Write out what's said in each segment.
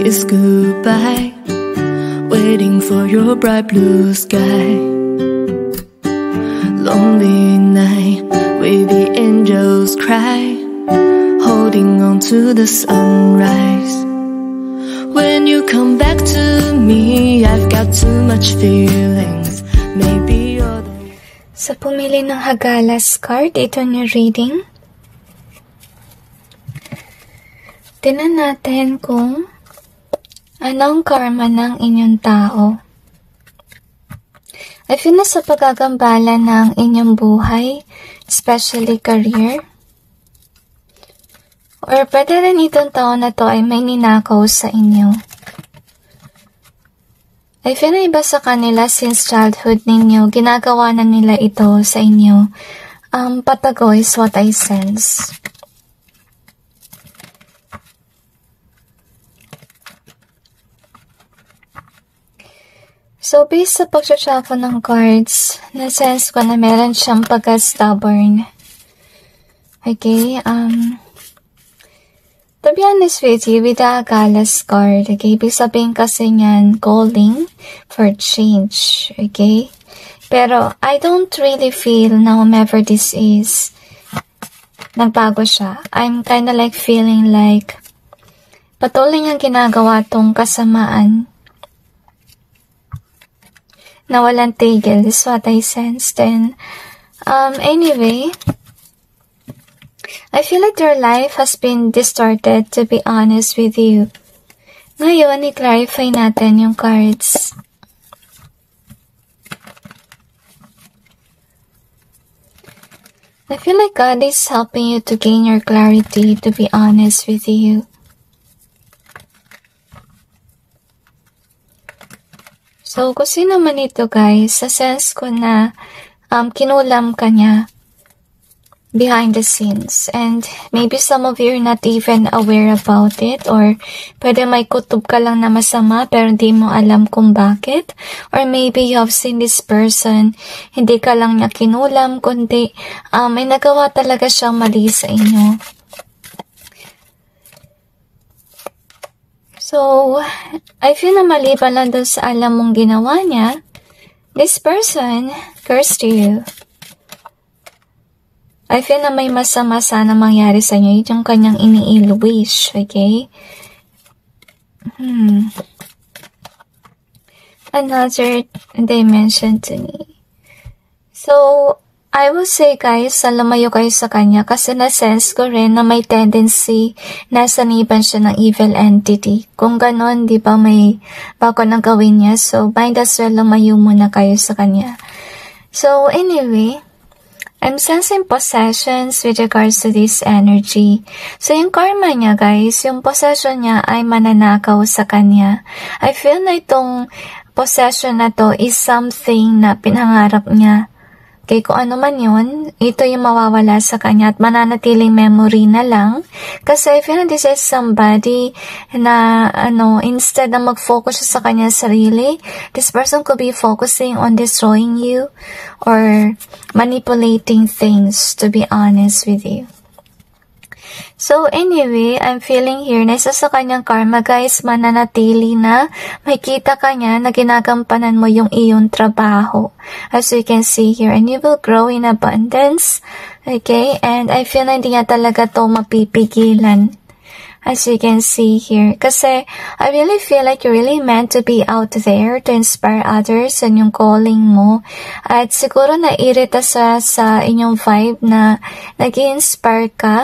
is goodbye, waiting for your bright blue sky. Lonely night with the angels cry, holding on to the sunrise. When you come back to me, I've got too much feelings. Maybe you're the... Sa pumili ng Hagalas card, ito yung reading. Tingnan natin kung anong karma ng inyong tao. I feel na sa pagagambala ng inyong buhay, especially career. Or pwede rin itong tao na to ay may ninakaw sa inyo. I feel na iba sa kanila since childhood ninyo, ginagawa na nila ito sa inyo. Patago is what I sense. So, based sa pag-shuffle ng cards, na-sense ko na meron siyang pagka-stubborn. Okay, to be honest with you, with the Hagalas card, okay, ibig sabihin kasi niyan, calling for change, okay? Pero, I don't really feel na whomever this is, nagbago siya. I'm kinda like feeling like, patuloy niyang ginagawa tong kasamaan, na walang tigil is what I sensed. And anyway, I feel like your life has been distorted, to be honest with you. Ngayon, i-clarify natin yung cards. I feel like God is helping you to gain your clarity, to be honest with you. So, kung sino man ito guys, sa sense ko na kinulam ka niya behind the scenes. And maybe some of you are not even aware about it, or pwede may kutob ka lang na masama pero hindi mo alam kung bakit. Or maybe you have seen this person, hindi ka lang niya kinulam, kundi may nagawa talaga siyang mali sa inyo. So, I feel na maliban lang doon sa alam mong ginawa niya, this person cursed you. I feel na may masama sana mangyari sa inyo, yung kanyang ini-wish, okay? Another dimension to me. So, I will say guys, lumayo kayo sa kanya kasi na-sense ko rin na may tendency na saniban siya ng evil entity. Kung ganon, di ba may bago na gawin niya? So, might as well lumayo muna kayo sa kanya. So, anyway, I'm sensing possessions with regards to this energy. So, yung karma niya guys, yung possession niya ay mananakaw sa kanya. I feel na itong possession na to is something na pinangarap niya. Okay, kung ano man yun, ito yung mawawala sa kanya at mananatiling memory na lang. Kasi I feel na this is somebody na, instead na mag-focus sa kanya sarili, this person could be focusing on destroying you or manipulating things, to be honest with you. So anyway, I'm feeling here na isa sa kanyang karma guys, mananatili na makita ka niya na ginagampanan mo yung iyong trabaho. As you can see here, and you will grow in abundance. Okay, and I feel na hindi niya talaga to mapipigilan. As you can see here. Kasi I really feel like you're really meant to be out there to inspire others and yung calling mo. At siguro na-irita sa inyong vibe na nag-i-inspire ka.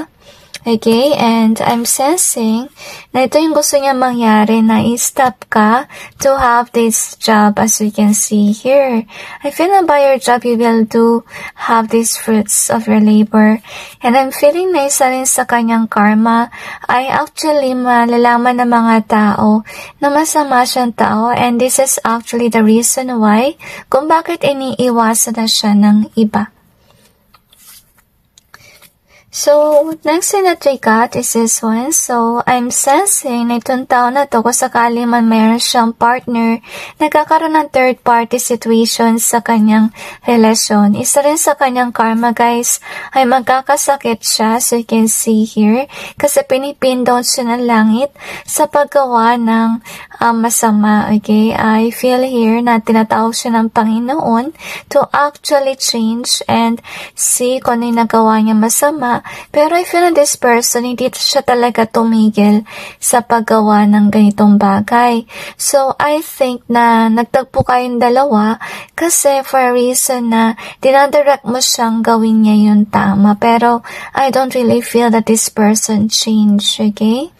Okay, and I'm sensing na ito yung gusto niya mangyari, na i-stop ka to have this job as we can see here. I feel na by your job you will have these fruits of your labor. And I'm feeling na isa rin sa kanyang karma ay actually malalaman ng mga tao na masama siyang tao, and this is actually the reason why kung bakit iniiwasan na siya ng iba. So, next thing that we got is this one. So, I'm sensing na itong tao na to, kung sakali man mayroon siyang partner, nagkakaroon ng third party situation sa kanyang relasyon. Isa rin sa kanyang karma, guys, ay magkakasakit siya. So, you can see here, kasi pinipindon siya ng langit sa paggawa ng masama. Okay, I feel here na tinatawag siya ng Panginoon to actually change and see kung ano yung nagawa niya masama. Pero I feel na this person, hindi siya talaga tumigil sa paggawa ng ganitong bagay. So, I think na nagtagpo kayong dalawa kasi for a reason na dinadirect mo siyang gawin niya yung tama. Pero, I don't really feel that this person changed, okay?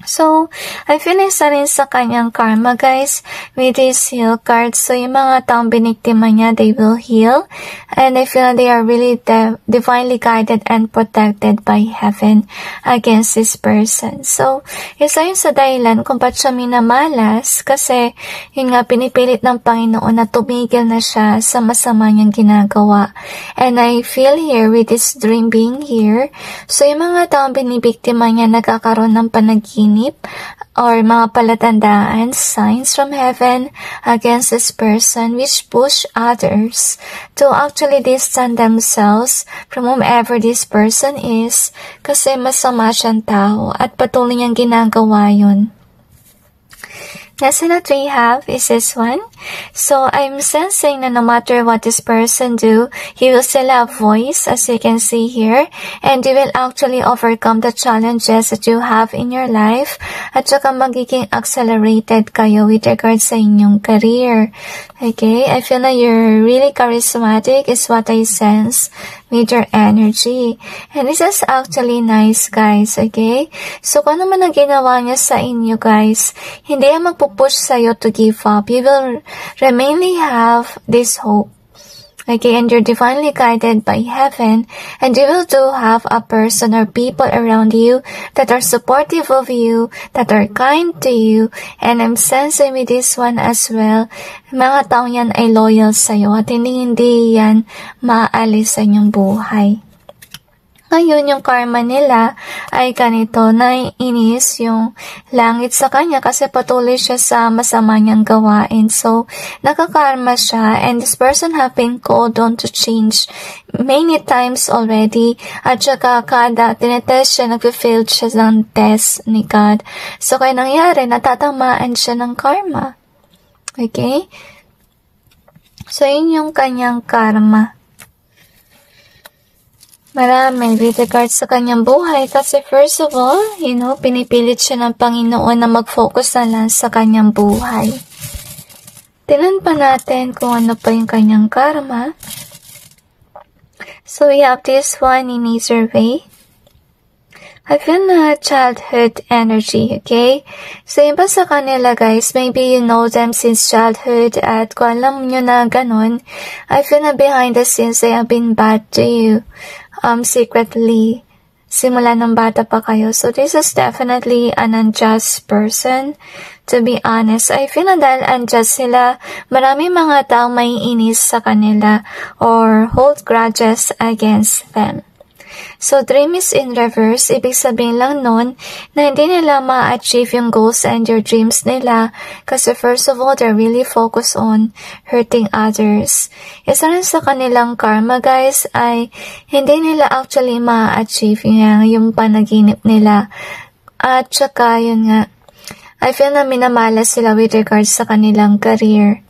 So, I feel isa rin sa kanyang karma, guys, with this heal card. So, yung mga taong biniktima niya, they will heal. And I feel they are really divinely guided and protected by heaven against this person. So, isa yun sa dahilan kung ba't siya minamalas kasi yun nga, pinipilit ng Panginoon na tumigil na siya sa masama niyang ginagawa. And I feel here with this dream being here. So, yung mga taong binibiktima niya nagkakaroon ng panaginip or mga palatandaan, signs from heaven against this person which push others to actually distance themselves from whomever this person is kasi masama siyang tao at patuloy niyang ginagawa yun. Next thing that we have is this one. So, I'm sensing na no matter what this person do, he will still have voice, as you can see here, and you will actually overcome the challenges that you have in your life, at saka magiging accelerated kayo with regards sa inyong career. Okay? I feel na you're really charismatic is what I sense with your energy. And this is actually nice, guys. Okay? So, kung naman ang ginawa niya sa inyo, guys, hindi yan magpupush sa'yo to give up. You will remainly have this hope. Okay, and you're divinely guided by heaven, and you will do have a person or people around you that are supportive of you, that are kind to you, and I'm sensing with this one as well, mga taong yan ay loyal sa'yo at hindi yan maalis sa inyong buhay. Ngayon, yung karma nila ay ganito, naiinis yung langit sa kanya kasi patuloy siya sa masama niyang gawain. So, nakakarma siya and this person have been called on to change many times already. At saka kada tinetest siya, nag-failed siya ng test ni God. So, kaya nangyari, natatamaan siya ng karma. Okay? So, yun yung kanyang karma. Marami with regards sa kanyang buhay kasi first of all, pinipilit siya ng Panginoon na mag-focus na lang sa kanyang buhay. Tingnan pa natin kung ano pa yung kanyang karma. So we have this one in either way. I feel na childhood energy, okay? So, iba sa kanila, guys, maybe you know them since childhood at kung alam nyo na ganun, I feel na behind the scenes they have been bad to you, secretly, simula ng bata pa kayo. So, this is definitely an unjust person, to be honest. I feel na dahil unjust sila, marami mga tao may inis sa kanila or hold grudges against them. So, dream is in reverse. Ibig sabihin lang nun na hindi nila ma-achieve yung goals and your dreams nila kasi first of all, they're really focused on hurting others. Isa rin sa kanilang karma, guys, ay hindi nila actually ma-achieve yung panaginip nila. At saka, yun nga, I feel na minamalas sila with regards sa kanilang career.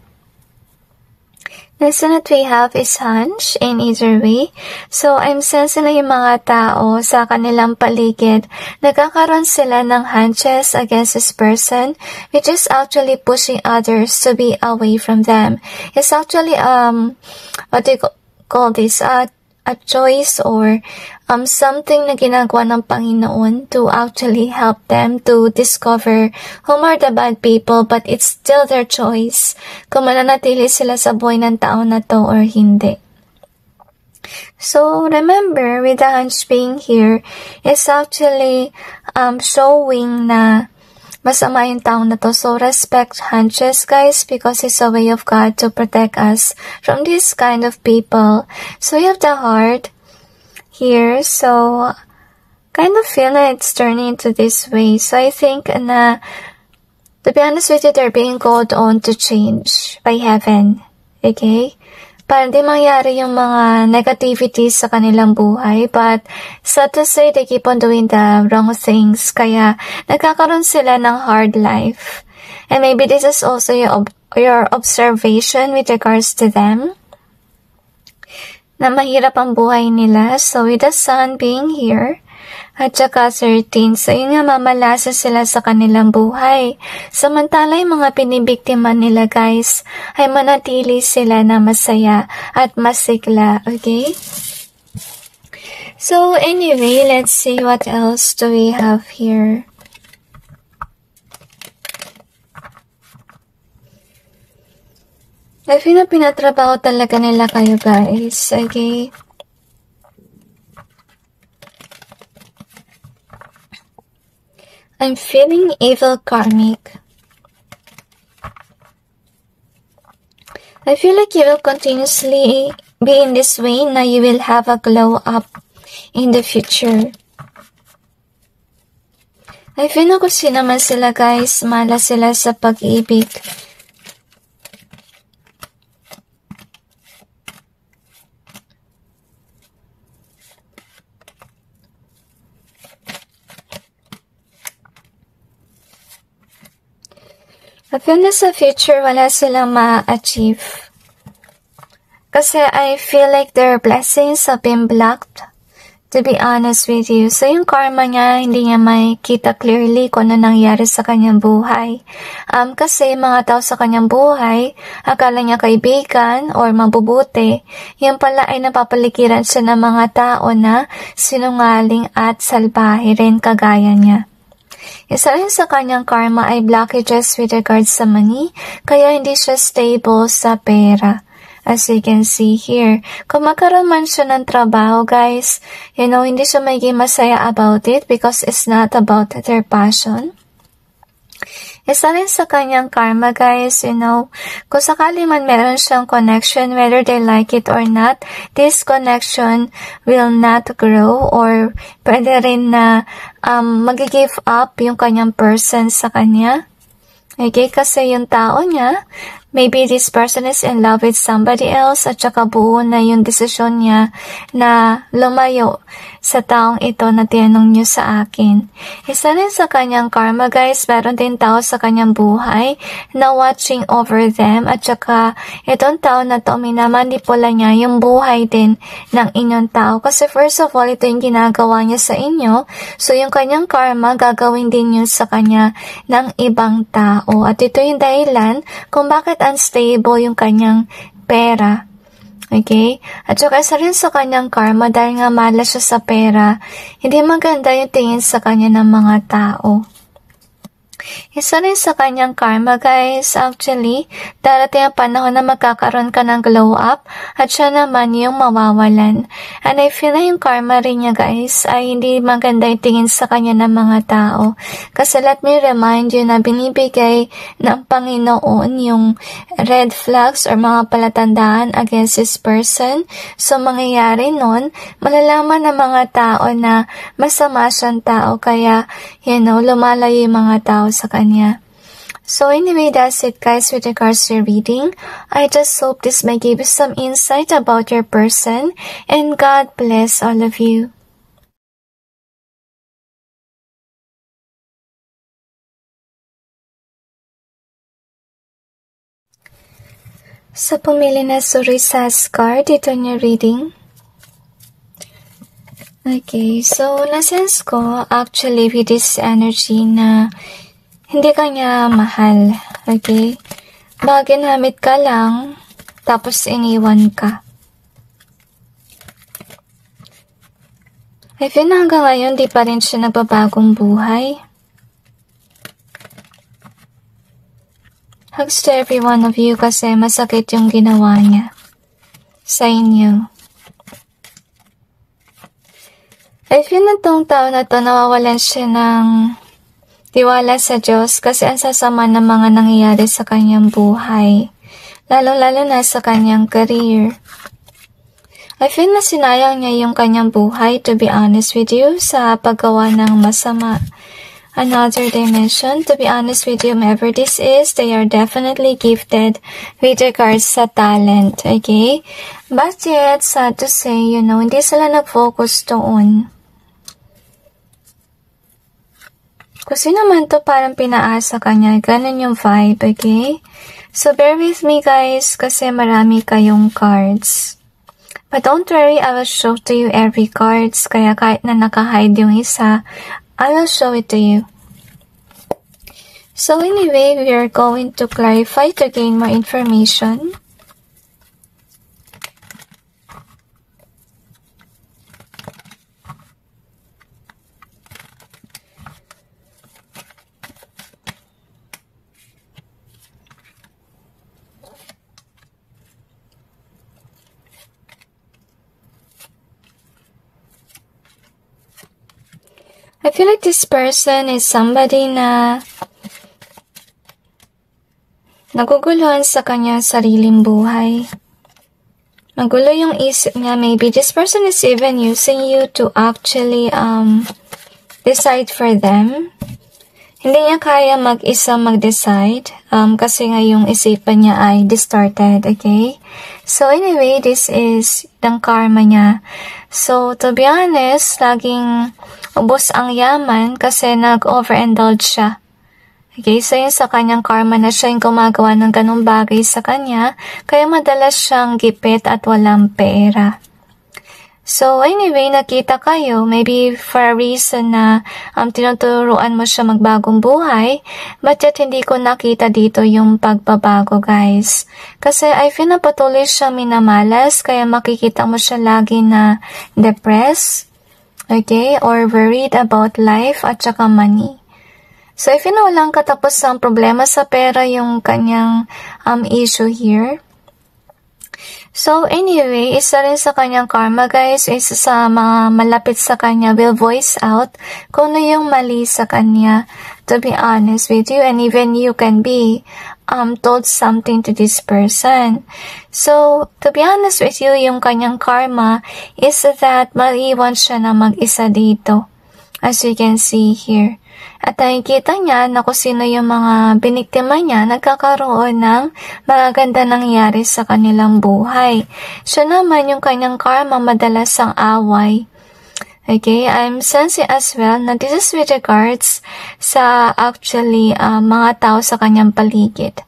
Next one that we have is hunch in either way. So, I'm sensing na yung mga tao sa kanilang paligid, nagkakaroon sila ng hunches against this person, which is actually pushing others to be away from them. It's actually, what do you call this? A choice or something na ginagawa ng Panginoon to actually help them to discover whom are the bad people, but it's still their choice kung mananatili sila sa buhay ng tao na to or hindi. So, remember, with the hunch being here, it's actually showing na masama yung tao na to. So, respect hunches, guys, because it's a way of God to protect us from this kind of people. So, you have the heart. here. So, kind of feel like it's turning into this way. So, I think na, to be honest with you, they're being called on to change by heaven. Okay? Para di mangyari yung mga negativities sa kanilang buhay. But, sad to say, they keep on doing the wrong things. Kaya, nagkakaroon sila ng hard life. And maybe this is also your observation with regards to them. Na mahirap ang buhay nila. So, with the sun being here, at saka 13, so yun nga mamalasa sila sa kanilang buhay. Samantala yung mga pinibiktima nila guys, ay manatili sila na masaya at masigla, okay? So anyway, let's see what else do we have here. I feel na pinatrabaho talaga nila kayo guys, okay? I'm feeling evil karmic. I feel like you will continuously be in this way na you will have a glow up in the future. I feel na kung sino man sila guys, malas sila sa pag-ibig. I feel na sa future, wala silang ma-achieve. Kasi I feel like their blessings have been blocked, to be honest with you. So yung karma niya, hindi niya makita clearly kung ano nangyari sa kanyang buhay. Kasi mga tao sa kanyang buhay, akala niya kaibigan or mabubuti. Yung pala ay napapaligiran siya ng mga tao na sinungaling at salbahe rin kagaya niya. Isa rin sa kanyang karma ay blockages with regards sa money, kaya hindi siya stable sa pera. As you can see here, kung magkaroon man siya ng trabaho guys, hindi siya magiging masaya about it because it's not about their passion. Isa rin sa kanyang karma guys, kung sakali man meron siyang connection, whether they like it or not, this connection will not grow or pwede rin na mag-give up yung kanyang person sa kanya. Okay, kasi yung tao niya, maybe this person is in love with somebody else at saka buo na yung desisyon niya na lumayo sa taong ito na tinanong niyo sa akin. Isa rin sa kanyang karma guys, meron din tao sa kanyang buhay na watching over them at saka itong tao na to minamanipula niya yung buhay din ng inyong tao. Kasi first of all, ito yung ginagawa niya sa inyo. So yung kanyang karma, gagawin din yun sa kanya ng ibang tao. At ito yung dahilan kung bakit unstable yung kanyang pera. Okay? At saka isa rin sa kanyang karma dahil nga malas siya sa pera, hindi maganda yung tingin sa kanya ng mga tao. Isa rin sa kanyang karma guys, actually, darating ang panahon na magkakaroon ka ng glow up at siya naman yung mawawalan. And I feel na yung karma rin niya guys ay hindi maganda yung tingin sa kanya ng mga tao. Kasi let me remind you na binibigay ng Panginoon yung red flags or mga palatandaan against this person. So mangyayari nun, malalaman ng mga tao na masama siyang tao kaya, lumalayo yung mga tao sa kanya. So anyway, that's it guys with regards to your reading. I just hope this may give you some insight about your person, and God bless all of you. Sa pumili na Surisas card, ito niya reading. Okay, so na-sense ko actually with this energy na hindi ka niya mahal, okay? Baka ginamit ka lang, tapos iniwan ka. I feel na hanggang ngayon, di pa rin siya nagbabagong buhay. Hugs to every one of you kasi masakit yung ginawa niya sa inyo. I feel na tong tao na to, nawawalan siya ng tiwala sa Diyos kasi ang sasama ng mga nangyayari sa kanyang buhay. Lalo-lalo na sa kanyang career. I feel na sinayang niya yung kanyang buhay, to be honest with you, sa paggawa ng masama. Another dimension, to be honest with you, whoever this is, they are definitely gifted with regards sa talent, okay? But yet, sad to say, hindi sila nag-focus doon. Kung sino man to parang pinaasa kanya, ganun yung vibe, okay? So, bear with me guys, kasi marami kayong cards. But don't worry, I will show to you every cards, kaya kahit na naka-hide yung isa, I will show it to you. So anyway, we are going to clarify to gain more information. I feel like this person is somebody na naguguluhan sa kanyang sariling buhay. Magulo yung isip niya. Maybe this person is even using you to actually decide for them. Hindi niya kaya mag-isa mag-decide kasi nga yung isipan niya ay distorted, okay? So anyway, this is ang karma niya. So to be honest, laging ubos ang yaman kasi nag-overindulge siya. Okay, so yun sa kanyang karma na siya yung gumagawa ng ganung bagay sa kanya, kaya madalas siyang gipit at walang pera. So anyway, nakita kayo, maybe for a reason na tinuturuan mo siya magbagong buhay, but yet hindi ko nakita dito yung pagbabago guys. Kasi I feel na patuloy siyang minamalas, kaya makikita mo siya lagi na depressed, okay, or worried about life at saka money. So if walang katapusang problema sa pera yung kanyang issue here. So anyway, isa rin sa kanyang karma guys, isa sa mga malapit sa kanya will voice out kung ano yung mali sa kanya, to be honest with you, and even you can be told something to this person. So to be honest with you, yung kanyang karma is that maiwan siya na mag-isa dito, as you can see here. At nakikita niya na kung sino yung mga biniktima niya nagkakaroon ng magaganda nangyari sa kanilang buhay. Siya naman yung kanyang karma madalas ang away. Okay, I'm sensing as well na this is with regards sa actually mga tao sa kanyang paligid.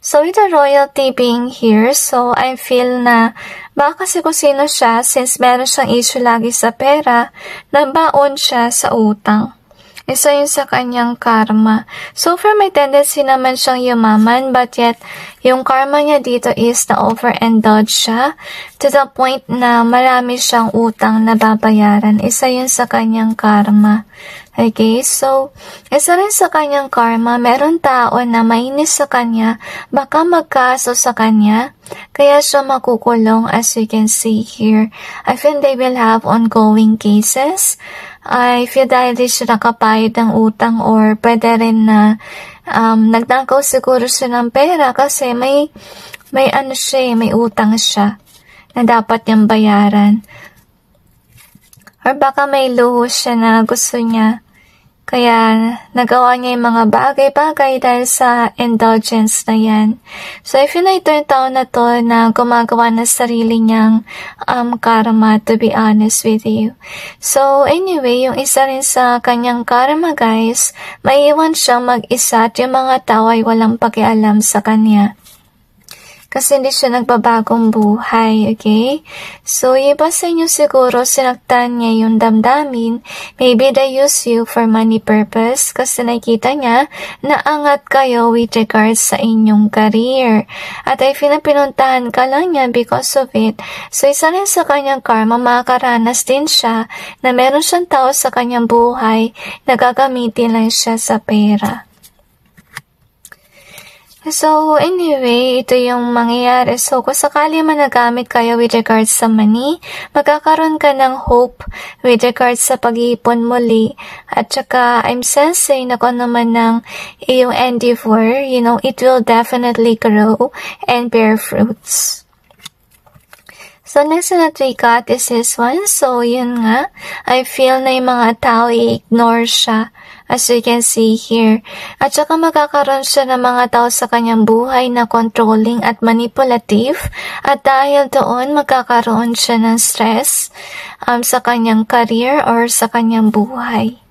So with the royalty being here, so I feel na baka kasi kung sino siya, since meron siyang issue lagi sa pera, nabaon siya sa utang. Isa yun sa kanyang karma. So far may tendency naman siyang yumaman, but yet yung karma niya dito is na overindulge siya to the point na marami siyang utang na babayaran. Isa yun sa kanyang karma. Okay, so isa rin sa kanyang karma, meron tao na mainis sa kanya, baka magkaso sa kanya, kaya siya makukulong, as you can see here. I feel they will have ongoing cases. I feel dahil di siya nakapayad ng utang, or pwede rin na nagnakaw siguro siya ng pera kasi may utang siya na dapat niyang bayaran. Or baka may luho siya na gusto niya, kaya nagawa niya yung mga bagay-bagay dahil sa indulgence na yan. So if yun na ito yung tao na to na gumagawa ng sarili niyang karma, to be honest with you. So anyway, yung isa rin sa kanyang karma guys, maiiwan siyang mag-isa at yung mga tao ay walang pakialam sa kanya. Kasi hindi siya nagbabagong buhay, okay? So, iba sa inyo siguro, sinaktan niya yung damdamin. Maybe they use you for money purpose kasi nakita niya na angat kayo with regards sa inyong career. At ay pinuntahan ka lang niya because of it. So, isa rin sa kanyang karma, makakaranas din siya na meron siyang tao sa kanyang buhay na gagamitin lang siya sa pera. So, anyway, ito yung mangyayari. So, kung sakali man nagamit kayo with regards sa money, magkakaroon ka ng hope with regards sa pag-iipon muli. At saka, I'm sensing na kung naman ng iyong endeavor, it will definitely grow and bear fruits. So, next na we got is this one. So, yun nga. I feel na yung mga tao i-ignore siya. As you can see here. At saka magkakaroon siya ng mga tao sa kanyang buhay na controlling at manipulative. At dahil doon, magkakaroon siya ng stress sa kanyang career or sa kanyang buhay.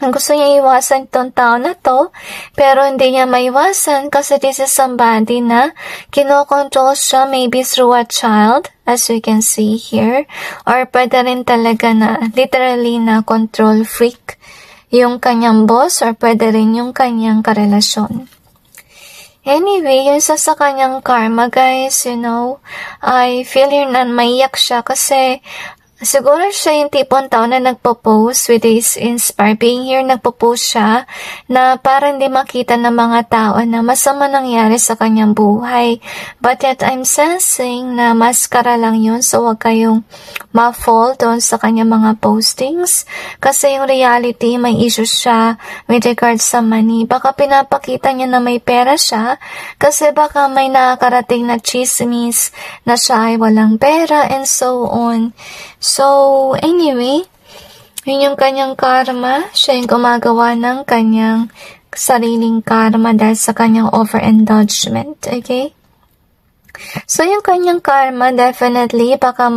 Ang gusto niya iwasan itong tao na to, pero hindi niya maiwasan kasi this is somebody na kinokontrol siya maybe through a child, as we can see here, or pwede rin talaga na literally na control freak yung kanyang boss or pwede rin yung kanyang karelasyon. Anyway, yung sa kanyang karma, guys, I feel here na maiyak siya kasi siguro siya yung tipong tao na nagpo-post with this being here, nagpo-post siya na para hindi makita ng mga tao na masama nangyari sa kanyang buhay. But yet, I'm sensing na maskara lang yun, so wag kayong ma-fall doon sa kanyang mga postings. Kasi yung reality, may issue siya with regards sa money. Baka pinapakita niya na may pera siya, kasi baka may nakakarating na chismis na siya ay walang pera and so on. So, anyway, yun yung kanyang karma. Siya yung gumagawa ng kanyang sariling karma dahil sa kanyang overindulgement. Okay? So, yung kanyang karma, definitely, baka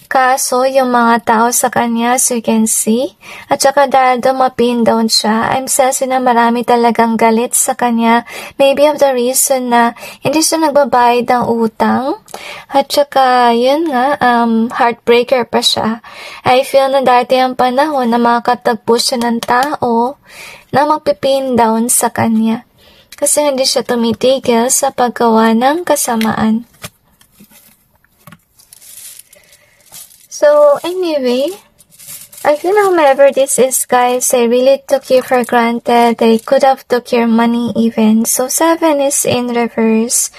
kaso yung mga tao sa kanya, so you can see. At saka dahil dumapin down siya, I'm sensing na marami talagang galit sa kanya. Maybe of the reason na hindi siya nagbabayad ng utang. At saka, yun nga, heartbreaker pa siya. I feel na dati ang panahon na makakatagpo siya ng tao na magpipin down sa kanya. Kasi hindi siya tumitigil sa paggawa ng kasamaan. So, anyway, I feel whomever this is, guys, they really took you for granted. They could have took your money even. So, 7 is in reverse.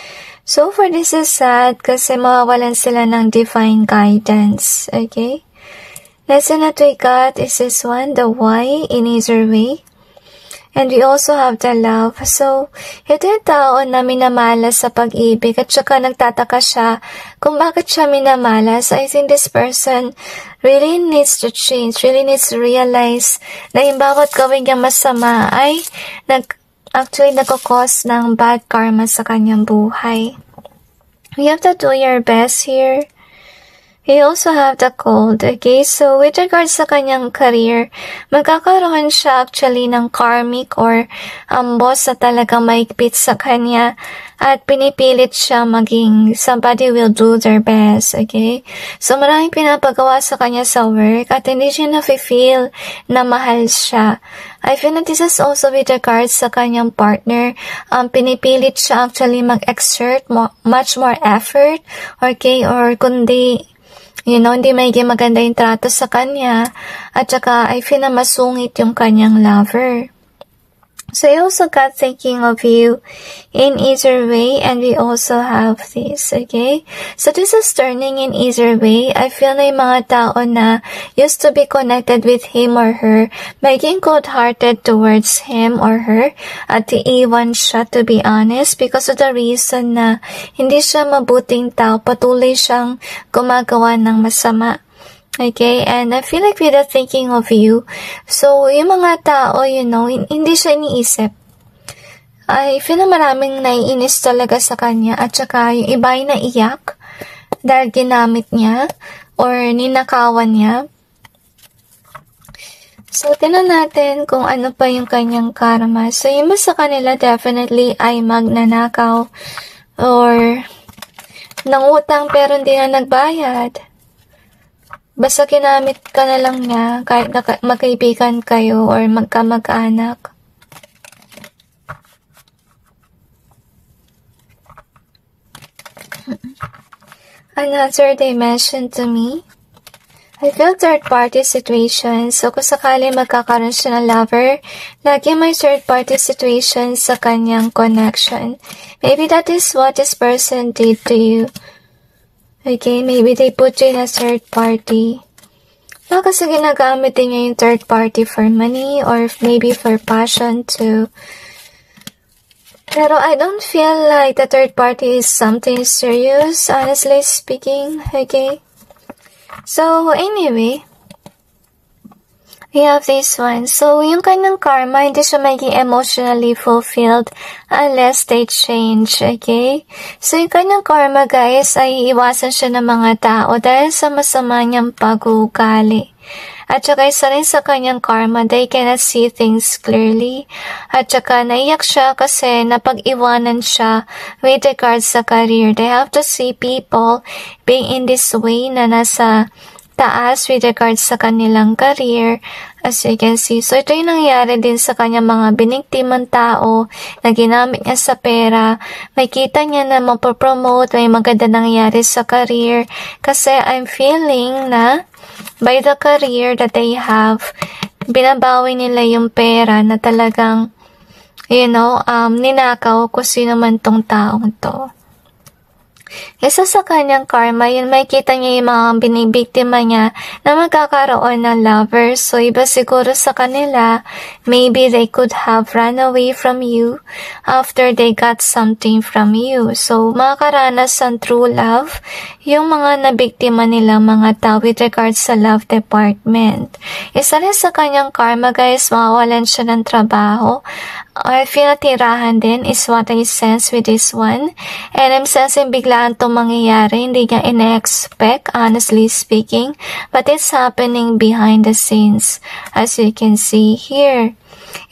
So, for this is sad kasi mawawalan sila ng divine guidance. Okay? Lesson that we got is this one, the why in easier way. And we also have the love. So, ito yung tao na minamalas sa pag-ibig at saka nagtataka siya kung bakit siya minamalas. I think this person really needs to change, really needs to realize na yung bawat gawin niya masama ay actually nagkakos ng bad karma sa kanyang buhay. We have to do your best here. We also have the cold, okay? So, with regards sa kanyang career, magkakaroon siya actually ng karmic or boss na talagang maigpit sa kanya at pinipilit siya maging somebody will do their best, okay? So, maraming pinapagawa sa kanya sa work at hindi siya na-feel na mahal siya. I feel that this is also with regards sa kanyang partner. Pinipilit siya actually mag-exert much more effort, okay? Or kundi hindi magiging maganda yung trato sa kanya. At saka, I feel na masungit yung kanyang lover. So, I also got thinking of you in easier way, and we also have this, okay? So, this is turning in easier way. I feel na yung mga tao na used to be connected with him or her, maging cold-hearted towards him or her, at iiwan siya, to be honest, because of the reason na hindi siya mabuting tao, patuloy siyang gumagawa ng masama. Okay, and I feel like with the thinking of you, so yung mga tao, hindi siya iniisip. I feel na maraming naiinis talaga sa kanya at saka yung iba ay naiyak dahil ginamit niya or ninakawan niya. So, tinan natin kung ano pa yung kanyang karma. So, yung sa kanila definitely ay magnanakaw or nangutang pero hindi na nagbayad. Basta ginamit ka na lang niya kahit magkaibigan kayo or magkamag-anak. Another dimension to me. I feel third-party situation. So, kung sakali magkakaroon siya ng lover, lagi may third-party situation sa kanyang connection. Maybe that is what this person did to you. Okay, maybe they put you in a third party. Kasi ginagamit din niya yung third party for money or maybe for passion to Pero I don't feel like the third party is something serious, honestly speaking, okay? So, anyway, we have this one. So, yung kanyang karma, hindi siya maging emotionally fulfilled unless they change, okay? So, yung kanyang karma, guys, ay iwasan siya ng mga tao dahil sa masama niyang pag-uugali. At saka isa rin sa kanyang karma, they cannot see things clearly. At saka naiyak siya kasi napag-iwanan siya with regards sa career. They have to see people being in this way na nasa taas with regards sa kanilang career, as you can see. So, ito yung nangyari din sa kanyang mga biniktimang tao na ginamit niya sa pera. May kita niya na mapopromote, may maganda nangyari sa career. Kasi I'm feeling na by the career that they have, binabawi nila yung pera na talagang, ninakaw kung sino man tong taong to. Isa sa kanyang karma, yun makikita niya yung mga binibiktima niya na magkakaroon ng lovers. So, iba siguro sa kanila, maybe they could have run away from you after they got something from you. So, makakaranas ng true love yung mga nabiktima nilang mga tao with regards sa love department. Isa rin sa kanyang karma, guys, mawawalan siya ng trabaho. I feel tirahan din is what I sense with this one. And I'm sensing biglaan itong mangyayari. Hindi niya ina-expect, honestly speaking. But it's happening behind the scenes. As you can see here.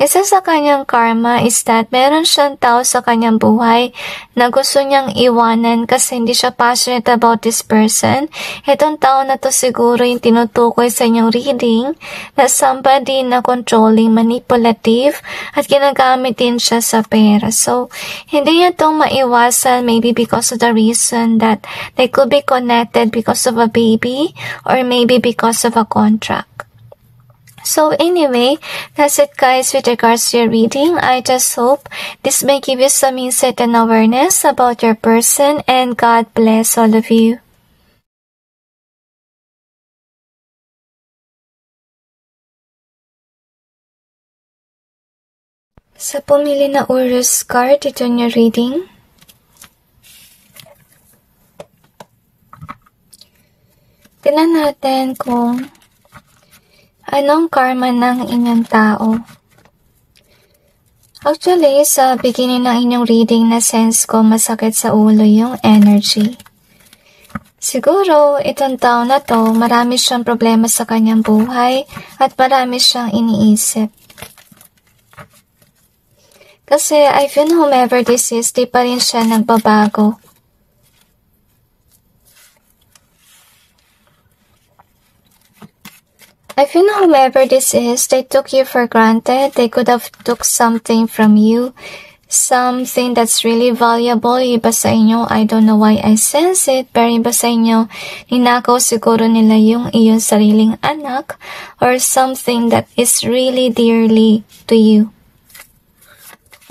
Isa sa kanyang karma is that meron siyang tao sa kanyang buhay na gusto niyang iwanan kasi hindi siya passionate about this person. Itong tao na to siguro yung tinutukoy sa inyong reading na somebody na controlling, manipulative, at ginagamit din siya sa pera. So, hindi niya itong maiwasan maybe because of the reason that they could be connected because of a baby or maybe because of a contract. So anyway, that's it guys with regards to your reading. I just hope this may give you some insight and awareness about your person, and God bless all of you. Sa pumili na Urus card ito yung reading. Tingnan natin kung anong karma ng inyong tao? Actually, sa beginning ng inyong reading na sense ko masakit sa ulo yung energy. Siguro, itong tao na to, marami siyang problema sa kanyang buhay at marami siyang iniisip. Kasi I feel whomever this is, di pa rin siya nagbabago. I feel whomever this is, they took you for granted. They could have took something from you. Something that's really valuable. Iba sa inyo, I don't know why I sense it, pero iba sa inyo, ninakaw siguro nila yung iyong sariling anak or something that is really dearly to you.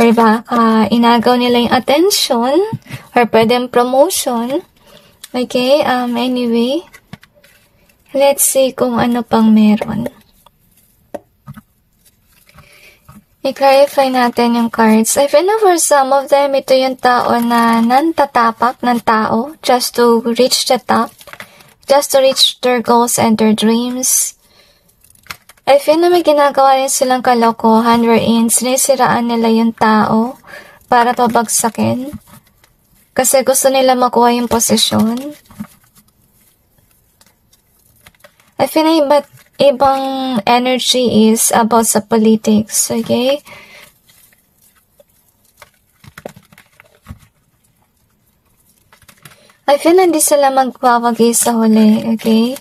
Or baka inagaw nila yung attention or pwedeng promotion. Okay, anyway. Let's see kung ano pang meron. I-clarify natin yung cards. I feel na for some of them, ito yung tao na nantatapak ng tao just to reach the top. Just to reach their goals and their dreams. I feel na may ginagawa rin silang kalokohan wherein sinisiraan nila yung tao para pabagsakin. Kasi gusto nila makuha yung posisyon. I feel na ibang energy is about sa politics, okay? I feel na hindi sila magwawagi sa huli, okay?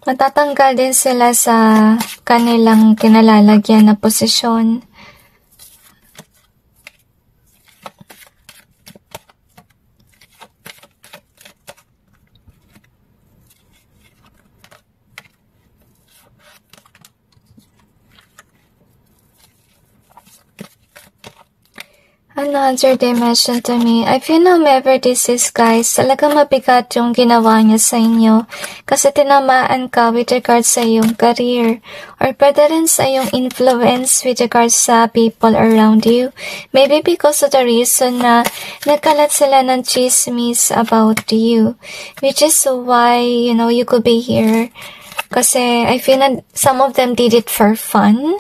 Matatanggal din sila sa kanilang kinalalagyan na posisyon. Another dimension to me, I feel whomever this is, guys, talagang mabigat yung ginawa niya sa inyo. Kasi tinamaan ka with regards sa iyong career. Or pwede rin sa iyong influence with regards sa people around you. Maybe because of the reason na nagkalat sila ng chismis about you. Which is why, you could be here. Kasi I feel that some of them did it for fun.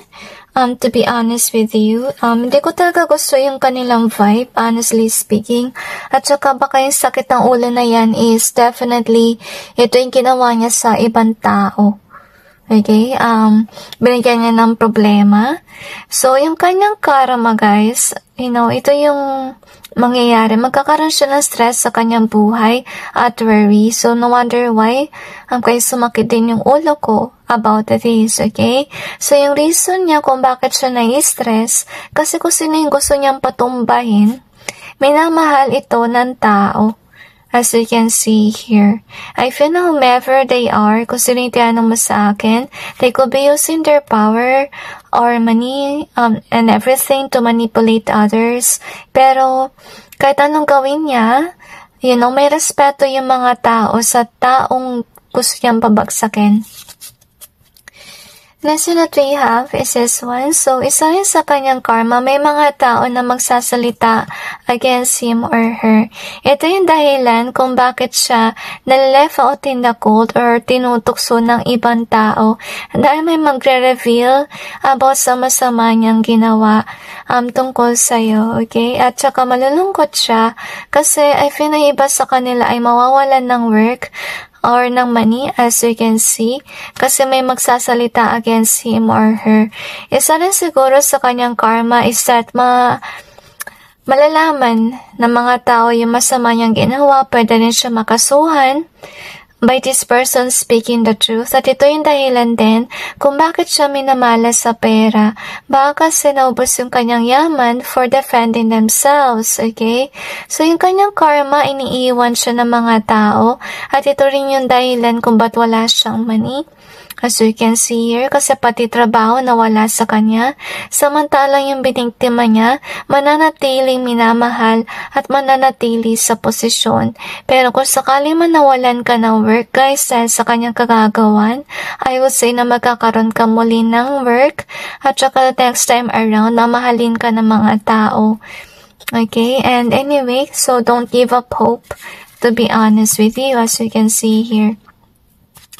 To be honest with you, hindi ko talaga gusto yung kanilang vibe, honestly speaking. At saka baka yung sakit ng ulo na yan is definitely ito yung ginawa niya sa ibang tao. Okay? Binigyan niya ng problema. So, yung kanyang karma, guys, ito yung mangyayari. Magkakaroon siya ng stress sa kanyang buhay at worry. So, no wonder why kaya sumakit din yung ulo ko about this, okay? So, yung reason niya kung bakit siya nai-stress, kasi kung sino yung gusto niyang patumbahin, minamahal ito ng tao. As you can see here, I feel na whomever they are, kung sino yung tinanong mo sa akin, they could be using their power or money and everything to manipulate others. Pero, kahit anong gawin niya, may respeto yung mga tao sa taong gusto niyang pabagsakin. Next that we have is this one. So, isa rin sa kanyang karma, may mga tao na magsasalita against him or her. Ito yung dahilan kung bakit siya na-left out in the cold or tinutukso ng ibang tao. Dahil may magre-reveal about sa masama niyang ginawa tungkol sa'yo, okay? At saka malulungkot siya kasi I feel na iba sa kanila ay mawawalan ng work or ng money, as you can see, kasi may magsasalita against him or her. Isa rin siguro sa kanyang karma is that malalaman ng mga tao yung masama niyang ginawa, pwede rin siya makasuhan by this person speaking the truth. At ito yung dahilan din kung bakit siya minamalas sa pera. Baka kasi naubos yung kanyang yaman for defending themselves, okay? So yung kanyang karma, iniiwan siya ng mga tao. At ito rin yung dahilan kung ba't wala siyang money. As you can see here, kasi pati trabaho nawala sa kanya. Samantalang yung biniktima niya, mananatiling minamahal at mananatili sa posisyon. Pero kung sakali man nawalan ka ng work, guys, dahil sa kanyang kagagawan, I would say na magkakaroon ka muli ng work at saka next time around, mamahalin ka ng mga tao. Okay, and anyway, so don't give up hope, to be honest with you, as you can see here.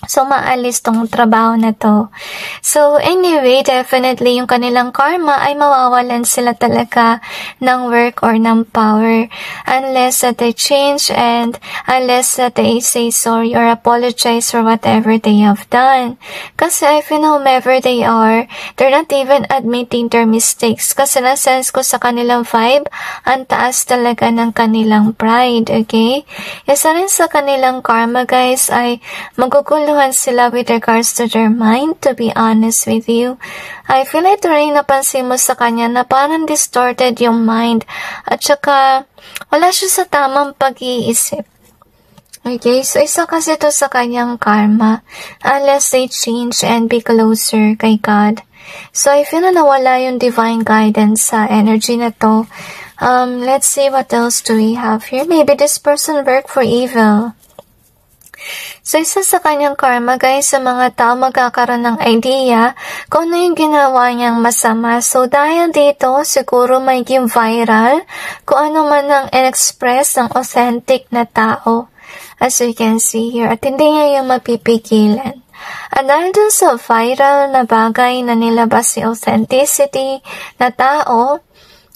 So, maalis tong trabaho na to. So, anyway, definitely yung kanilang karma ay mawawalan sila talaga ng work or ng power unless that they change and unless that they say sorry or apologize for whatever they have done. Kasi I feel whomever they are, they're not even admitting their mistakes. Kasi na-sense ko sa kanilang vibe, ang taas talaga ng kanilang pride, okay? Isa rin sa kanilang karma, guys, ay magugulo sila with regards to their mind, to be honest with you. I feel like rin napansin mo sa kanya na parang distorted yung mind at saka wala siya sa tamang pag-iisip. Okay, so isa kasi to sa kanyang karma unless they change and be closer kay God. So I feel na nawala yung divine guidance sa energy na to. Let's see what else do we have here. Maybe this person worked for evil. So, isa sa kanyang karma, guys, sa mga tao magkakaroon ng idea kung ano yung ginawa niyang masama. So, dahil dito, siguro magiging viral kung ano man ang in-express ng authentic na tao. As you can see here. At hindi niya yung mapipigilan. At dahil dun sa viral na bagay na nilabas si authenticity na tao,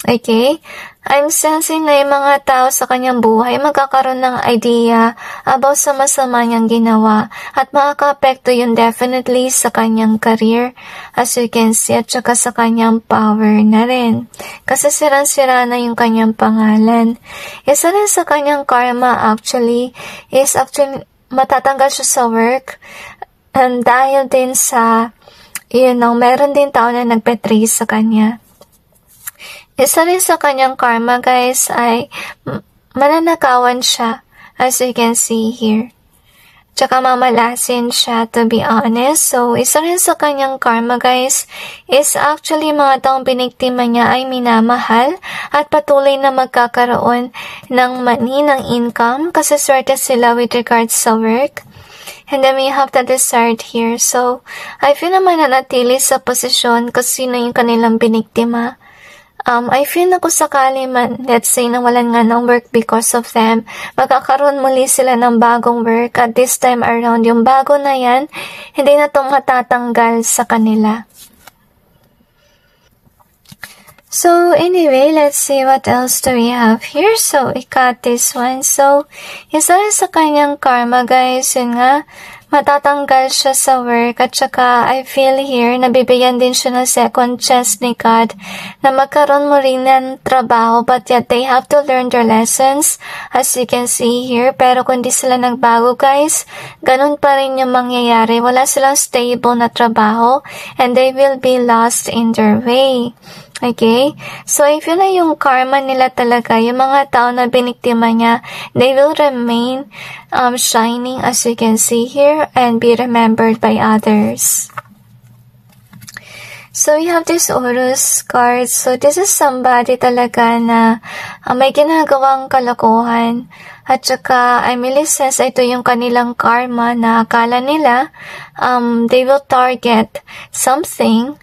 okay, I'm sensing na yung mga tao sa kanyang buhay magkakaroon ng idea about sa masama niyang ginawa at makaka-apekto yun definitely sa kanyang career, as you can see, at saka sa kanyang power na rin. Kasi sirang-sira na yung kanyang pangalan. Isa rin sa kanyang karma actually is matatanggal siya sa work and dahil din sa, meron din tao na nagpetray sa kanya. Isa rin sa kanyang karma, guys, ay mananakawan siya, as you can see here. tsaka mamalasin siya, to be honest. So, isa rin sa kanyang karma, guys, is actually mga taong biniktima niya ay minamahal at patuloy na magkakaroon ng money, ng income, kasi swerte sila with regards sa work. And then we have the desired here. So, I feel na mananatili sa posisyon kung sino yung kanilang biniktima. I feel na kung sakali man, let's say, nawalan nga ng work because of them, magkakaroon muli sila ng bagong work at this time around, yung bago na yan, hindi na itong matatanggal sa kanila. So, anyway, let's see what else do we have here. So, I got this one. So, isa rin sa kanyang karma, guys, yun nga, matatanggal siya sa work at saka I feel here, nabibigyan din siya ng second chance ni God na magkaroon mo rin ng trabaho but yet they have to learn their lessons as you can see here. Pero kung di sila nagbago, guys, ganun pa rin yung mangyayari. Wala silang stable na trabaho and they will be lost in their way. Okay? So, I feel na yung karma nila talaga, yung mga tao na biniktima niya, they will remain shining as you can see here and be remembered by others. So, you have this Urus card. So, this is somebody talaga na may ginagawang kalokohan. At saka, I really sense ito yung kanilang karma na akala nila they will target something.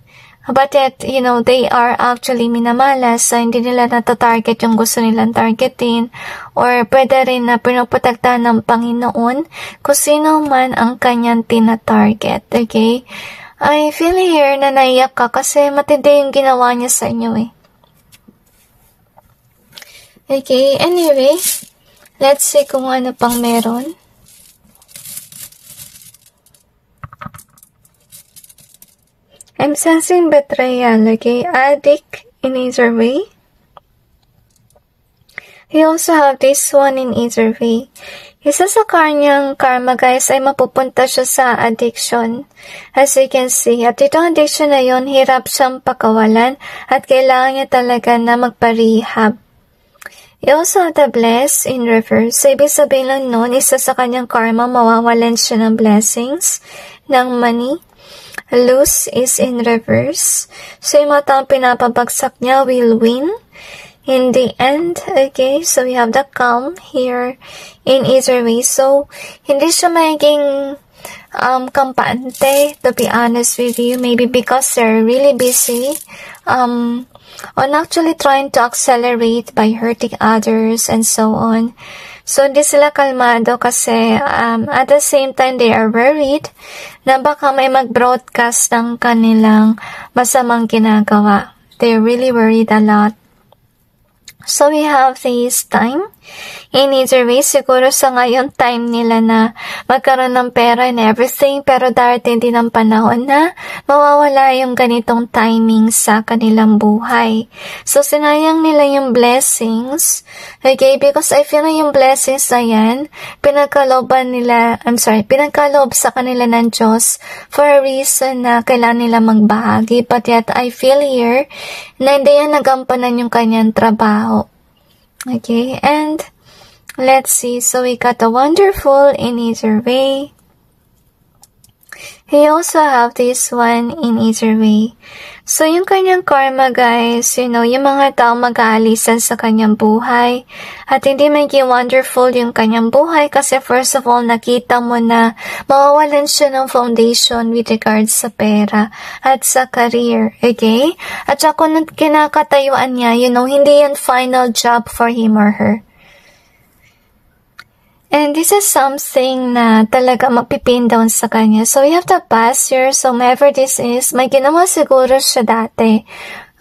But yet, you know, they are actually minamalas, so hindi nila natatarget yung gusto nilang targetin. Or pwede rin na pinoprotektahan ng Panginoon kung sino man ang kanyang tinatarget. Okay? I feel here na naiyak ka kasi matindi yung ginawa niya sa inyo eh. Okay, anyway, let's see kung ano pang meron. I'm sensing betrayal, okay? Addict in either way. You also have this one in either way. Isa sa kanyang karma, guys, ay mapupunta siya sa addiction. As you can see, at itong addiction na yun, hirap siyang pakawalan at kailangan niya talaga na magpa-rehab. You also have the bless in reverse. So, ibig sabihin lang nun, isa sa kanyang karma, mawawalan siya ng blessings, ng money. Lose is in reverse. So, yung mga taong pinapabagsak niya will win in the end. Okay, so we have the calm here in either way. So, hindi siya magiging kampante, to be honest with you. Maybe because they're really busy on actually trying to accelerate by hurting others and so on. So, hindi sila kalmado kasi at the same time, they are worried na baka may mag-broadcast ng kanilang masamang ginagawa. They're really worried a lot. So, we have this time. In either way, siguro sa ngayon time nila na magkaroon ng pera and everything, pero darating din ang panahon na mawawala yung ganitong timing sa kanilang buhay. So, sinayang nila yung blessings, okay, because I feel na yung blessings na yan, pinagkaloob sa kanila ng Diyos for a reason na kailangan nila magbahagi, but yet I feel here na hindi yan nagampanan yung kanyang trabaho. Okay, and let's see. So, we got a wonderful in either way. We also have this one in either way. So, yung kanyang karma, guys, you know, yung mga tao mag-aalisan sa kanyang buhay. At hindi maging wonderful yung kanyang buhay kasi first of all, nakita mo na mawawalan siya ng foundation with regards sa pera at sa career, okay? At saka kung kinakatayuan niya, you know, hindi yan final job for him or her. And this is something na talaga magpipin down sa kanya. So, we have the past here. So, whoever this is, may ginawa siguro siya dati.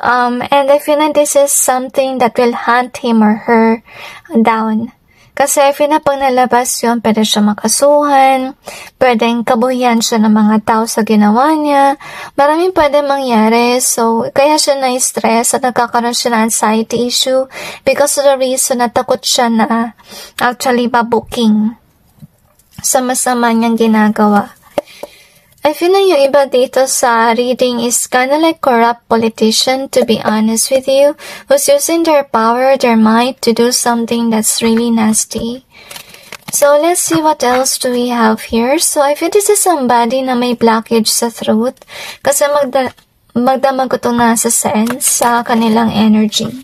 And I feel like this is something that will hunt him or her down. Kasi I feel na pag nalabas yun, pwede siya makasuhan, pwedeng kabuhian siya ng mga tao sa ginawa niya, maraming pwede mangyari. So, kaya siya na-stress at nagkakaroon siya ng anxiety issue because of the reason na takot siya na actually mabuking sa masama niyang ginagawa. I feel na yung iba dito sa reading is kinda like corrupt politician, to be honest with you, who's using their power, their might to do something that's really nasty. So, let's see what else do we have here. So, I feel this is somebody na may blockage sa throat kasi magdamag ko itong nasa sense sa kanilang energy.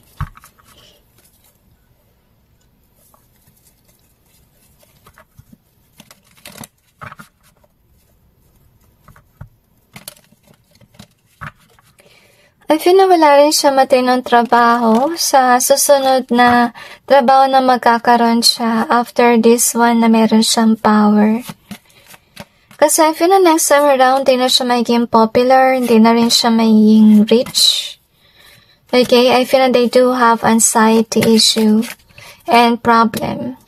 I feel na wala rin siya matinong trabaho sa susunod na trabaho na magkakaroon siya after this one na meron siyang power. Kasi I feel na next time around, hindi na siya magiging popular, hindi na rin siya magiging rich. Okay, I feel na they do have anxiety issue and problem.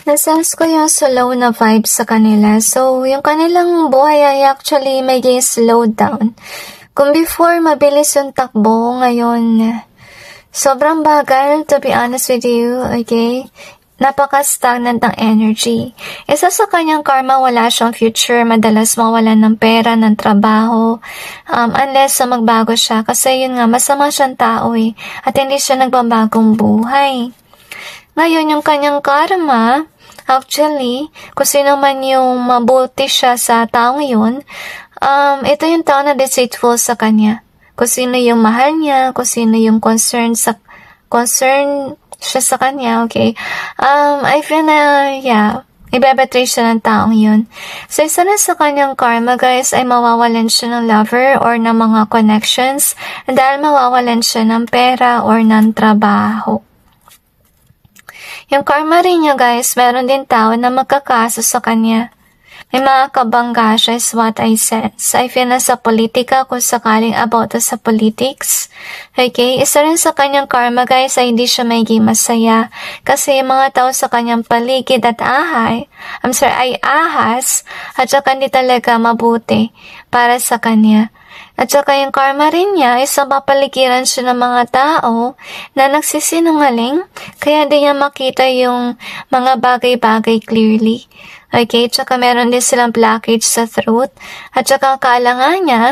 Nasense ko yung slow na vibe sa kanila. So, yung kanilang buhay ay actually may slow down. Kung before, mabilis yung takbo, ngayon, sobrang bagal, to be honest with you, okay? Napaka-stagnant ng energy. Isa sa kanyang karma, wala siyang future, madalas mawalan ng pera, ng trabaho, unless magbago siya. Kasi yun nga, masama siyang tao at hindi siya nagbabagong buhay. Ngayon, yung kanyang karma, actually, kung sino man yung mabuti siya sa taong yun, ito yung tao na deceitful sa kanya. Kung sino yung mahal niya, kung sino yung concern siya sa kanya, okay? I feel na, ibebetray siya ng taong yun. So, isa na sa kanyang karma, guys, ay mawawalan siya ng lover or ng mga connections dahil mawawalan siya ng pera or ng trabaho. Yung karma rin niya, guys, meron din tao na magkakaso sa kanya. May mga kabangga siya is what I said. So, I feel na sa politika, kung sakaling about sa politics. Okay? Isa rin sa kanyang karma, guys, ay hindi siya magiging masaya. Kasi yung mga tao sa kanyang paligid at ay ahas, at saka hindi talaga mabuti para sa kanya. At saka yung karma rin niya ay sa papaligiran siya ng mga tao na nagsisinungaling, kaya di niya makita yung mga bagay-bagay clearly. Okay, tsaka meron din silang blockage sa throat. At saka akala nga niya,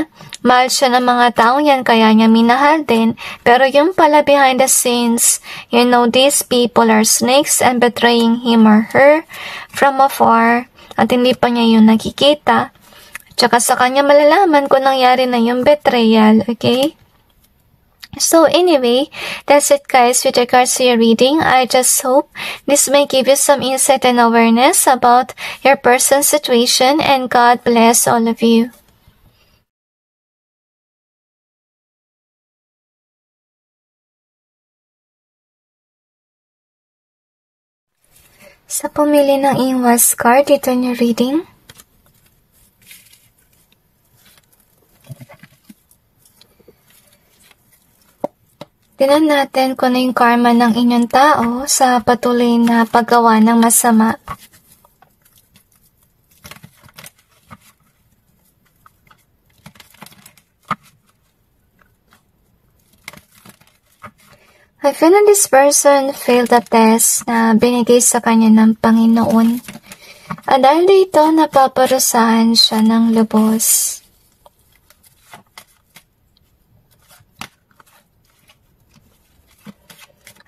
mahal siya ng mga tao yan, kaya niya minahal din. Pero yung pala behind the scenes, you know, these people are snakes and betraying him or her from afar. At hindi pa niya yung nakikita. Tsaka sa kanya malalaman kung nangyari na yung betrayal, okay? So anyway, that's it guys with regards to your reading. I just hope this may give you some insight and awareness about your person's situation, and God bless all of you. Sa pumili ng Ingwas card dito yung reading, tingnan natin kung ano yung karma ng inyong tao sa patuloy na paggawa ng masama. I feel that this person failed the test na binigay sa kanya ng Panginoon. At dahil dito, napaparusahan siya ng lubos.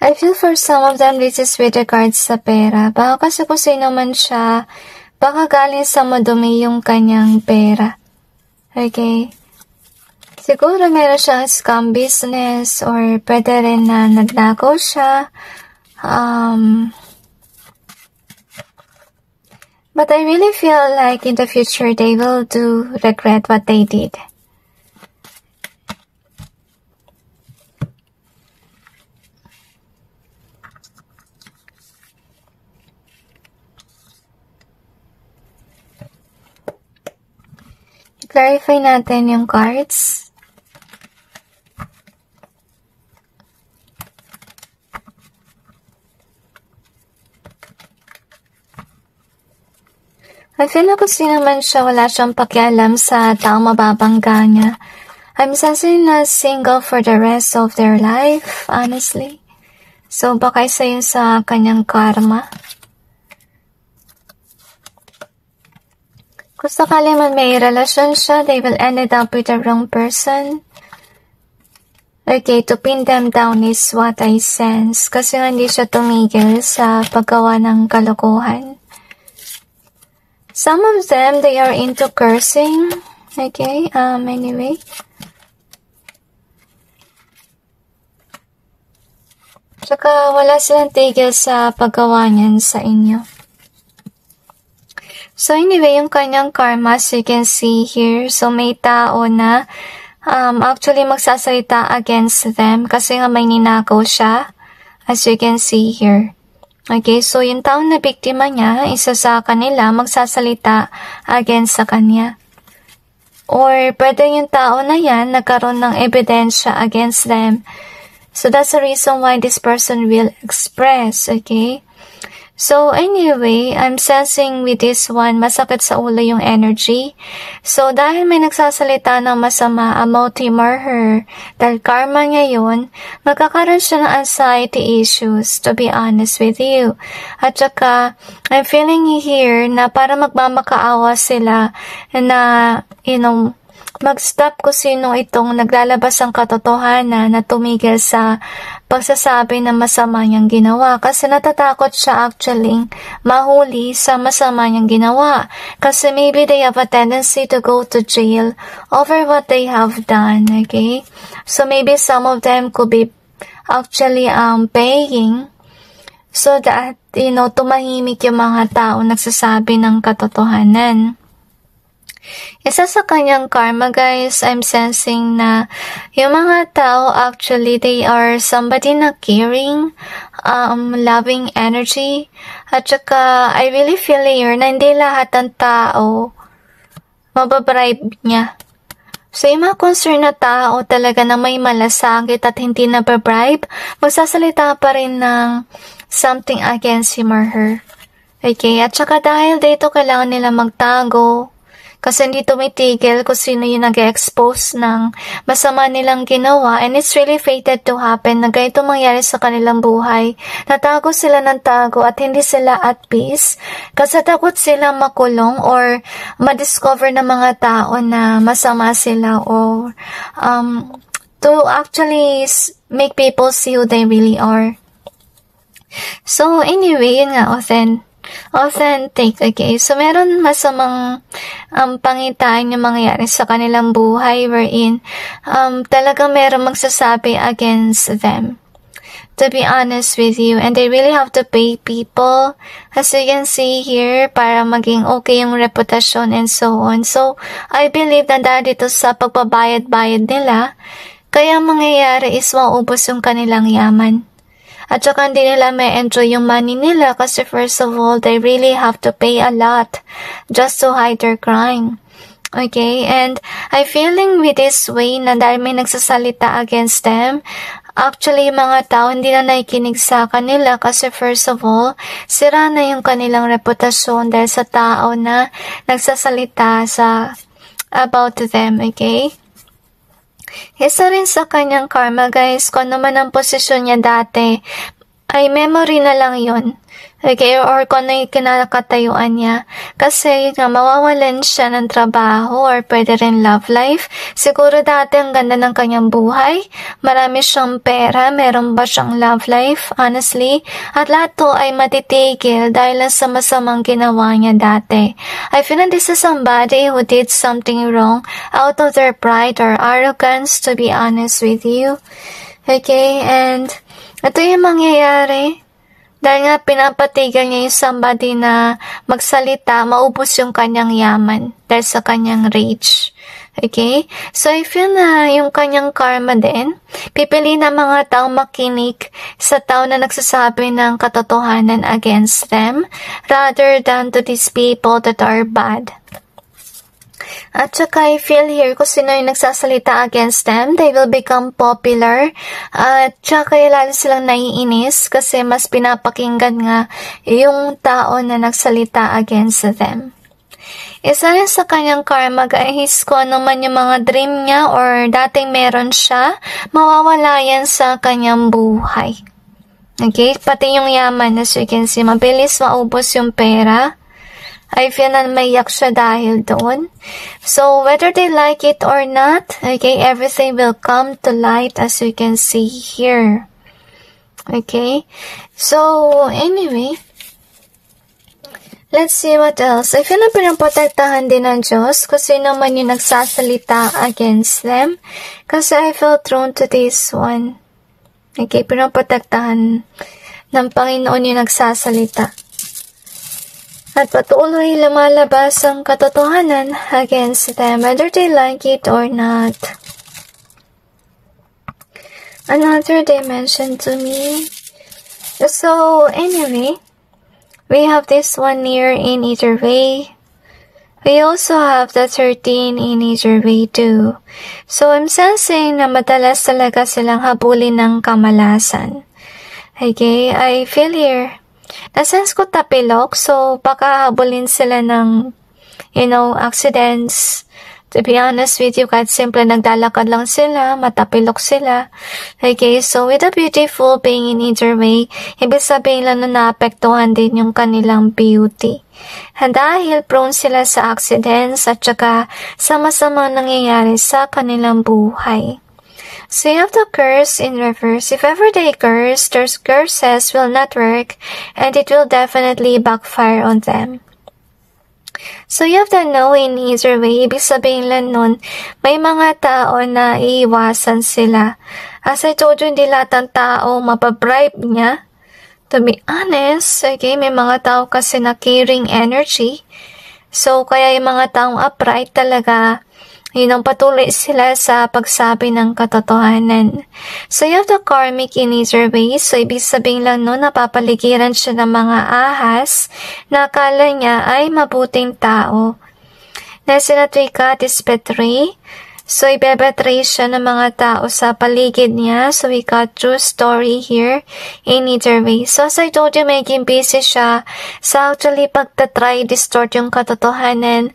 I feel for some of them this is with regards sa pera. Baka kasi kung sino man siya, baka galing sa madumi yung kanyang pera. Okay? Siguro meron siyang scam business or pwede rin na nagnakaw siya. But I really feel like in the future they will do regret what they did. Clarify natin yung cards. I feel na kasi naman siya, wala siyang pakialam sa taong mababangga niya. I'm sensing na single for the rest of their life, honestly. So, baka isa yun sa kanyang karma. Kung sakali man may relasyon siya, they will end it up with the wrong person. Okay, to pin them down is what I sense. Kasi hindi siya tumigil sa paggawa ng kalokohan. Some of them, they are into cursing. Okay, anyway. Tsaka wala silang tigil sa paggawa niyan sa inyo. So anyway, yung kanyang karma, as you can see here, so may tao na actually magsasalita against them kasi nga may ninakaw siya, as you can see here. Okay, so yung taong na biktima niya, isa sa kanila magsasalita against sa kanya. Or pwede yung tao na yan nagkaroon ng ebidensya against them. So that's the reason why this person will express, okay? So anyway, I'm sensing with this one, masakit sa ulo yung energy. So dahil may nagsasalita ng masama about him or her, dahil karma niya yun, magkakaroon siya ng anxiety issues, to be honest with you. At saka, I'm feeling here na para magmamakaawa sila na, mag-stop kung sino itong naglalabas ang katotohanan na tumigil sa pagsasabi ng masama niyang ginawa. Kasi natatakot siya actually mahuli sa masama niyang ginawa. Kasi maybe they have a tendency to go to jail over what they have done, okay? So maybe some of them could be actually paying so that, tumahimik yung mga tao nagsasabi ng katotohanan. Isa sa kanyang karma, guys, I'm sensing na yung mga tao, actually, they are somebody na caring, loving energy. At saka, I really feel here na hindi lahat ng tao mababribe niya. So, yung mga concerned na tao talaga na may malasakit at hindi nababribe, magsasalita pa rin ng something against him or her. Okay? At saka dahil dito kailangan nila magtago, kasi hindi tumitigil kung sino yung nag-expose ng masama nilang ginawa, and it's really fated to happen na ganito mangyari sa kanilang buhay. Natago sila ng tago at hindi sila at peace kasi takot sila makulong or ma-discover ng mga tao na masama sila or to actually make people see who they really are. So anyway, yun nga, authentic, okay? So, meron masamang pangitain yung mangyayari sa kanilang buhay wherein talagang meron magsasabi against them. To be honest with you, and they really have to pay people, as you can see here, para maging okay yung reputasyon and so on. So, I believe na dahil dito sa pagbabayad-bayad nila, kaya mangyayari is maubos yung kanilang yaman. At saka hindi nila may enjoy yung money nila kasi first of all, they really have to pay a lot just to hide their crime. Okay? And I'm feeling with this way na dahil may nagsasalita against them, actually mga tao hindi na nakikinig sa kanila kasi first of all, sira na yung kanilang reputasyon dahil sa tao na nagsasalita about them. Okay? Isa rin sa kanyang karma, guys, kung ano man ang posisyon niya dati, ay memory na lang yun. Okay, or kung ano yung kinakatayuan niya. Kasi nga, mawawalan siya ng trabaho or pwede rin love life. Siguro dati ang ganda ng kanyang buhay. Marami siyang pera, meron ba siyang love life, honestly. At lahat to ay matitigil dahil lang sa masamang ginawa niya dati. I feel that this is somebody who did something wrong out of their pride or arrogance, to be honest with you. Okay, and ito yung mangyayari. Dahil nga pinapatigil niya yung somebody na magsalita, maubos yung kanyang yaman dahil sa kanyang rage. Okay? So, I feel na yung kanyang karma din, pipili na mga tao makinig sa tao na nagsasabi ng katotohanan against them rather than to these people that are bad. At saka I feel here kung sino yung nagsasalita against them, they will become popular. At saka lalo silang naiinis kasi mas pinapakinggan nga yung tao na nagsalita against them. Isa rin sa kanyang karma, guys, kung ano man yung mga dream niya or dating meron siya, mawawala yan sa kanyang buhay. Okay? Pati yung yaman, as you can see, mabilis maubos yung pera. I feel na maiyak siya dahil doon. So, whether they like it or not, okay, everything will come to light as you can see here. Okay? So, anyway, let's see what else. I feel na pinaprotektahan din ng Diyos kung sino man yung nagsasalita against them. Kasi I feel thrown to this one. Okay, pinaprotektahan ng Panginoon yung nagsasalita. At patuloy lumalabas ang katotohanan against them, whether they like it or not. Another dimension to me. So, anyway, we have this one here in either way. We also have the 13 in either way too. So, I'm sensing na madalas talaga silang habulin ng kamalasan. Okay, I feel here. Na-sense ko tapilok, so baka habulin sila ng, accidents. To be honest with you, kahit simple naglalakad lang sila, matapilok sila. Okay, so with a beautiful being in either way, ibig sabihin lang na naapektuhan din yung kanilang beauty. And dahil prone sila sa accidents at saka sama-sama nangyayari sa kanilang buhay. So you have the curse in reverse. If ever they curse, their curses will not work and it will definitely backfire on them. So you have to know in either way, ibig sabihin lang nun, may mga tao na iiwasan sila. As I told you, hindi lahat ng tao mapabribe niya. To be honest, okay, may mga tao kasi na caring energy. So kaya yung mga taong upright talaga, patuloy sila sa pagsabi ng katotohanan. So, you have the karmic in either way. So, ibig sabihin lang napapaligiran siya ng mga ahas na akala niya ay mabuting tao. Next na kat is betray. So, ibebetray siya ng mga tao sa paligid niya. So, we got true story here in either way. So, as I told you, maging busy siya sa actually pagtatry distort yung katotohanan,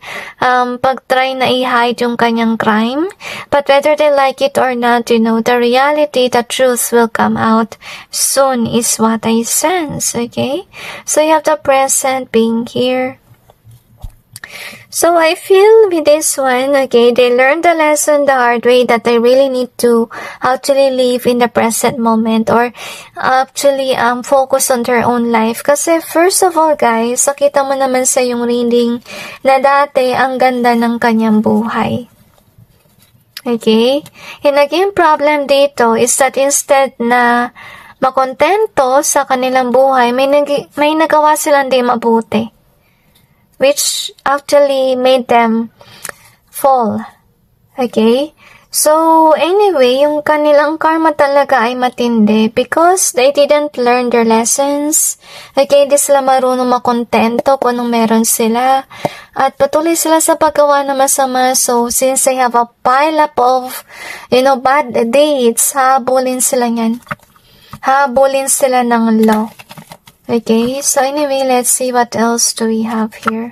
pagtry na i-hide yung kanyang crime. But whether they like it or not, the reality, the truth will come out soon is what I sense, okay? So, you have the present being here. So, I feel with this one, okay, they learned the lesson the hard way that they really need to actually live in the present moment or actually focus on their own life. Kasi first of all, guys, nakita mo naman sa yung reading na dati ang ganda ng kanyang buhay. Okay? Yung naging problem dito is that instead na makontento sa kanilang buhay, may nagawa silang di mabuti. Which actually made them fall. Okay? So, anyway, yung kanilang karma talaga ay matindi because they didn't learn their lessons. Okay, di sila marunong makontento kung anong meron sila. At patuloy sila sa paggawa ng masama. So, since they have a pile up of, bad deeds, habulin sila yan. Habulin sila ng law. Okay, so anyway, let's see what else do we have here.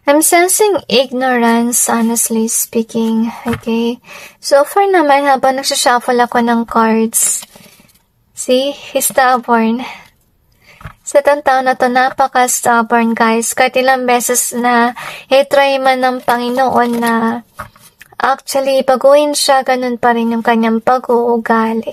I'm sensing ignorance, honestly speaking. Okay, so far naman habang nagsashuffle ako ng cards. See, he's stubborn. Sa tao na to, napaka-stubborn, guys. Kahit ilang beses na i-try man ng Panginoon na actually, baguhin siya, ganun pa rin yung kanyang pag-uugali.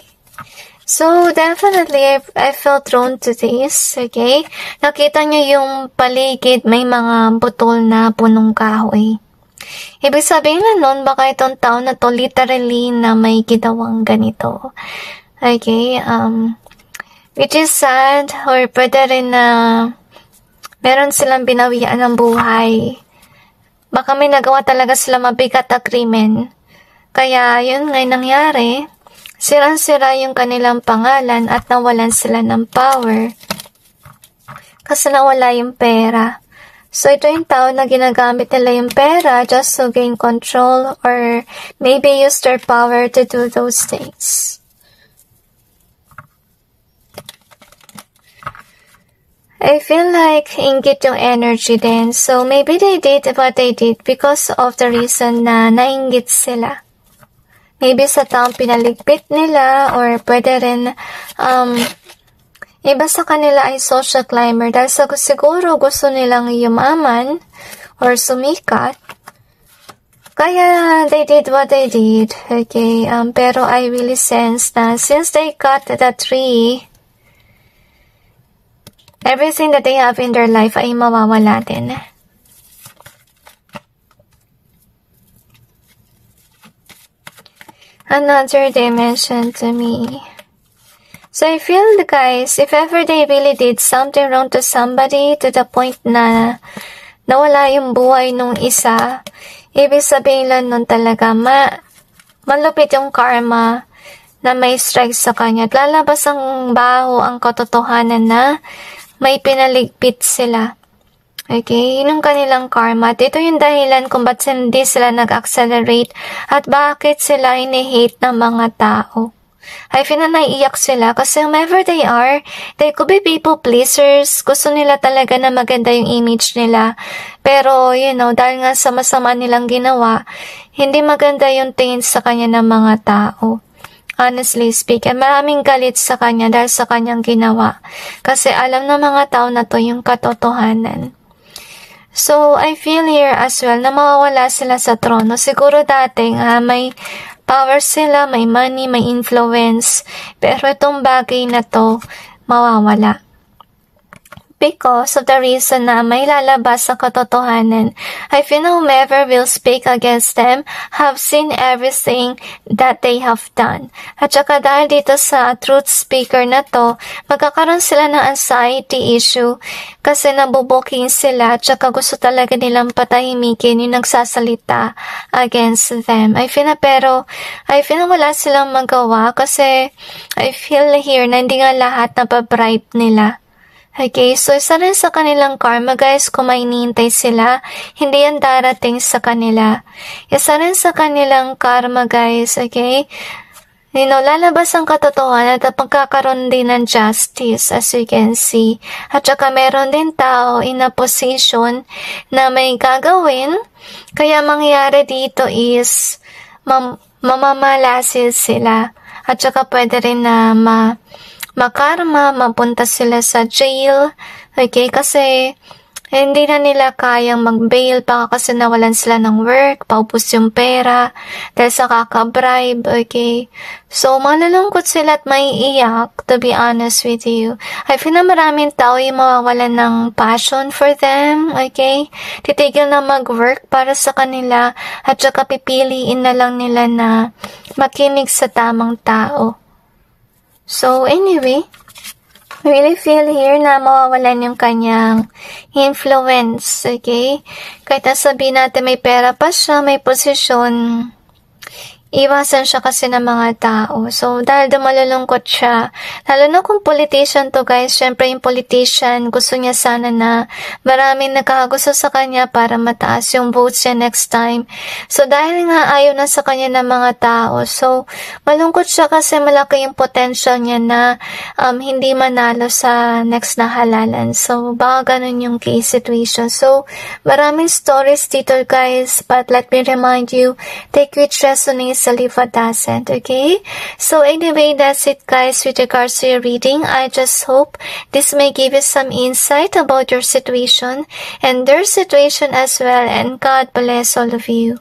So, definitely, I felt drawn to this, okay? Nakita niyo yung paligid, may mga butol na punong kahoy. Ibig sabihin na nun, baka itong tao na to literally na may ginawang ganito. Okay, which is sad, or pwede rin na meron silang binawian ng buhay. Baka may nagawa talaga sila mabigat na krimen. Kaya yun ngay nangyari, sirang-sira yung kanilang pangalan at nawalan sila ng power. Kasi nawala yung pera. So ito yung tao na ginagamit nila yung pera just to gain control or maybe use their power to do those things. I feel like inggit yung energy din. So, maybe they did what they did because of the reason na nainggit sila. Maybe sa taong pinaligpit nila or pwede rin Iba sa kanila ay social climber dahil siguro gusto nilang yumaman or sumikat. Kaya they did what they did, okay? Pero I really sense na since they cut the tree, everything that they have in their life ay mawawala din. Another dimension to me. So I feel, guys, if ever they really did something wrong to somebody to the point na nawala yung buhay nung isa, ibig sabihin lang nun talaga, malupit yung karma na may strike sa kanya. At lalabas ang baho, ang katotohanan na may pinaligpit sila. Okay, yun ang kanilang karma. At ito yung dahilan kung ba't hindi sila nag-accelerate at bakit sila ini-hate ng mga tao. I feel na naiiyak sila kasi whomever they are, they could be people pleasers. Gusto nila talaga na maganda yung image nila. Pero, dahil nga sa masama nilang ginawa, hindi maganda yung tingin sa kanya ng mga tao. Honestly speaking, maraming galit sa kanya dahil sa kanyang ginawa. Kasi alam ng mga tao na to yung katotohanan. So, I feel here as well na mawawala sila sa trono. Siguro dating may power sila, may money, may influence. Pero itong bagay na to, mawawala. Because of the reason na may lalabas sa katotohanan. I feel na whomever will speak against them have seen everything that they have done. At saka dahil dito sa truth speaker na to, magkakaroon sila ng anxiety issue kasi nabubuking sila at saka gusto talaga nilang patahimikin yung nagsasalita against them. I feel na wala silang magawa kasi I feel here na hindi nga lahat napabribe nila. Okay, so isa rin sa kanilang karma, guys, kung may hinihintay sila, hindi yan darating sa kanila. Isa rin sa kanilang karma, guys, okay? Lalabas ang katotohanan at magkakaroon din ng justice, as you can see. At saka meron din tao in a position na may gagawin, kaya mangyayari dito is mamamalasin sila. At saka pwede rin na makarma, mapunta sila sa jail, okay, kasi hindi na nila kayang mag-bail pa kasi nawalan sila ng work, paubos yung pera, dahil sa kakabribe, okay. So, malulungkot sila at maiiyak, to be honest with you. I feel na maraming tao yung mawawalan ng passion for them, okay. Titigil na mag-work para sa kanila, at saka pipiliin na lang nila na makinig sa tamang tao. So, anyway, I really feel here na mawawalan yung kanyang influence, okay? Kahit nasabihin natin may pera pa siya, may posisyon, iwasan siya kasi ng mga tao. So, dahil malulungkot siya, lalo na kung politician to, guys, syempre yung politician, gusto niya sana na maraming nagkakagusto sa kanya para mataas yung votes niya next time. So, dahil nga ayaw na sa kanya ng mga tao, so, malungkot siya kasi malaki yung potential niya na hindi manalo sa next na halalan. So, baka ganun yung case situation. So, maraming stories dito, guys, but let me remind you, take which resonates, leave what doesn't, okay? So anyway, that's it, guys, with regards to your reading. I just hope this may give you some insight about your situation and their situation as well, and God bless all of you.